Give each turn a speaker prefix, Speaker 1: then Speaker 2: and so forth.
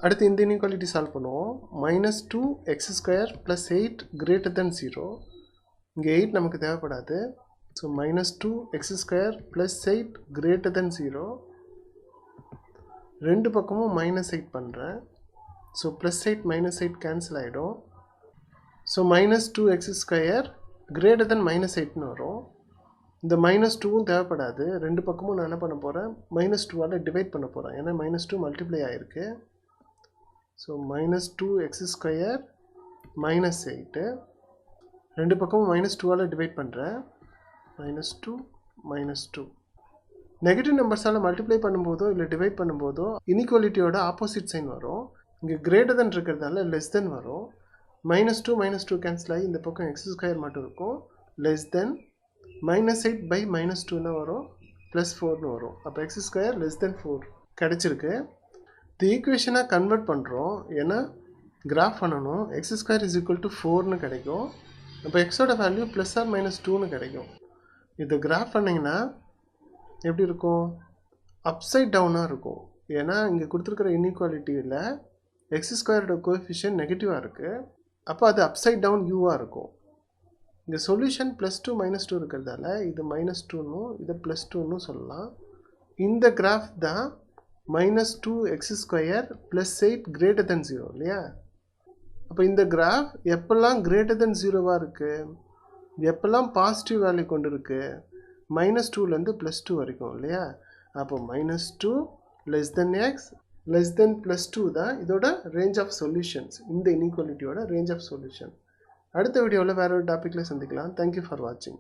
Speaker 1: அடுத்து இந்த inequality solve பண்ணுவோம். -2x² + 8 greater than 0. இங்கே 8 நமக்கு தேவைப்படாது. So -2x² + 8 greater than 0. ரெண்டு பக்கமும் -8 பண்ணுறேன். ஸோ +8 -8 கேன்சல் ஆகிடும். ஸோ -2x² greater than -8ன்னு வரும். இந்த -2வும் தேவைப்படாது. ரெண்டு பக்கமும் நான் என்ன பண்ண போகிறேன், -2ஆல் டிவைட் பண்ண போகிறேன். ஏன்னா -2 மல்டிப்ளை ஆகிருக்கு. ஸோ -2x² -8 ரெண்டு பக்கமும் -2ஆல் டிவைட் பண்ணுறேன். -2 -2 நெகட்டிவ் நம்பர்ஸால் மல்டிப்ளை பண்ணும்போதோ இல்லை டிவைட் பண்ணும்போதோ இன்இக்வாலிட்டியோட ஆப்போசிட் சைன் வரும். இங்கே கிரேட்டர் தென் இருக்கிறதால லெஸ் தென் வரும். -2 -2 கேன்சல் ஆகி இந்த பக்கம் x² மட்டும் இருக்கும். லெஸ் தென் -8 / -2ன்னு வரும், +4ன்னு வரும். அப்போ x² less than 4 கிடச்சிருக்கு. இந்த ஈக்குவேஷனாக கன்வெர்ட் பண்ணுறோம். ஏன்னா கிராஃப் பண்ணணும். x² = 4ன்னு கிடைக்கும். அப்போ எக்ஸோட வேல்யூ +or -2ன்னு கிடைக்கும். இதை கிராஃப் பண்ணிங்கன்னா எப்படி இருக்கும், அப்சைட் டவுனாக இருக்கும். ஏன்னா இங்கே கொடுத்துருக்கிற இன்இக்வாலிட்டியில் x² கோஎஃபிஷியன்ட் நெகட்டிவாக இருக்குது. அப்போ அது அப்சைட் டவுன் யூவாக இருக்கும். இங்கே சொல்யூஷன் +2 -2 இருக்கிறதால இது -2ன்னும் இதை +2ன்னு சொல்லலாம். இந்த கிராஃப் தான் -2x² + 8 greater than 0 இல்லையா. அப்போ இந்த கிராஃப் எப்பெல்லாம் greater than 0வாக இருக்குது, எப்பெல்லாம் பாசிட்டிவ் வேல்யூ கொண்டு இருக்குது, -2லேருந்து +2 வரைக்கும் இல்லையா. அப்போ -2 less than x less than +2 தான் இதோட ரேஞ்ச் ஆஃப் சொல்யூஷன்ஸ். இந்த இன்இக்வாலிட்டியோட ரேஞ்ச் ஆஃப் சொல்யூஷன். அடுத்த வீடியோவில் வேற ஒரு டாப்பிக்கில் சந்திக்கலாம். தேங்க்யூ ஃபார் வாட்சிங்.